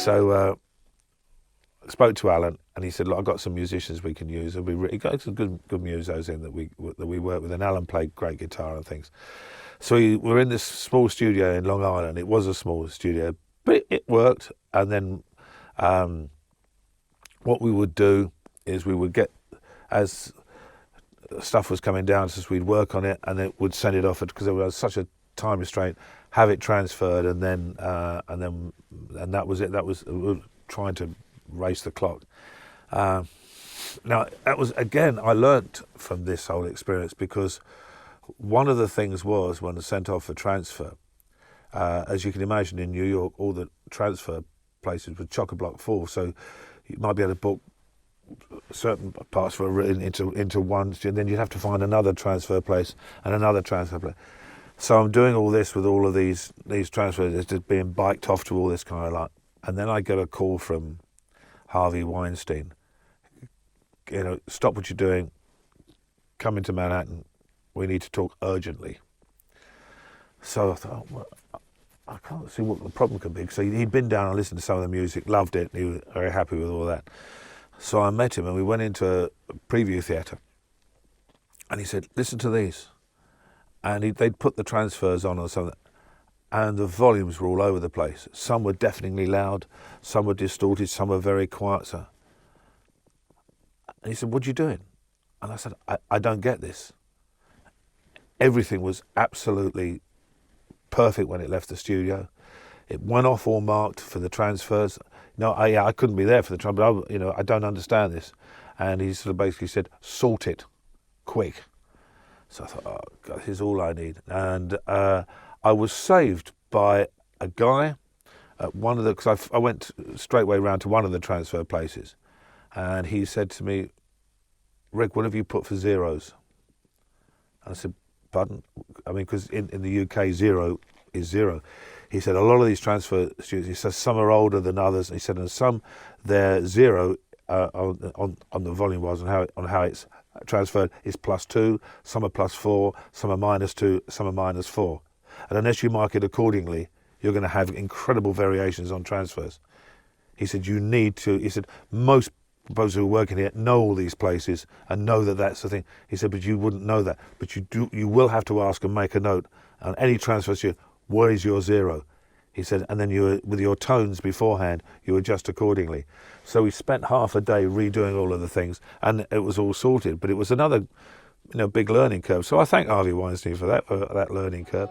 So I spoke to Alan, and he said, "Look, I've got some musicians we can use. He got some good musos in that we work with, and Alan played great guitar and things." So we're in this small studio in Long Island. It was a small studio, but it worked. And then what we would do is we would get, as stuff was coming down, so we'd work on it, and it would send it off, because there was such a time restraint, have it transferred, and that was it. That was, we were trying to race the clock. Now, that was, again, I learnt from this whole experience, because one of the things was, when I sent off for transfer, as you can imagine, in New York, all the transfer places were chock-a-block full, so you might be able to book certain parts for into one, and then you'd have to find another transfer place and another transfer place. So I'm doing all this with all of these transfers, it's just being biked off to all this kind of like, and then I get a call from Harvey Weinstein. Stop what you're doing, come into Manhattan, we need to talk urgently. So I thought, well, I can't see what the problem could be. So he'd been down and listened to some of the music, loved it, and he was very happy with all that. So I met him, and we went into a preview theatre, and he said, "Listen to these." And they'd put the transfers on or something, and the volumes were all over the place. Some were deafeningly loud, some were distorted, some were very quiet. And he said, "What are you doing?" And I said, I don't get this. Everything was absolutely perfect when it left the studio. It went off all marked for the transfers. I couldn't be there for the transfer, but I don't understand this. And he sort of basically said, "Sort it, quick." So I thought, oh God, this is all I need. And I was saved by a guy at one of the, because I went straightway round to one of the transfer places, and he said to me, "Rick, what have you put for zeros?" I said, "Pardon?" I mean, because in the UK, zero is zero. He said, "A lot of these transfer students," he says, "some are older than others." He said, "And some, their zero on the volume was on how it's transferred is +2, some are +4, some are -2, some are -4. And unless you mark it accordingly, you're going to have incredible variations on transfers." He said, "You need to," he said, "most composers who are working here know all these places and know that that's the thing." He said, "But you wouldn't know that. But you will have to ask and make a note on any transfers here, where is your zero?" He said, "And then with your tones beforehand, you adjust accordingly." So we spent half a day redoing all of the things, and it was all sorted. But it was another, big learning curve. So I thank Harvey Weinstein for that learning curve.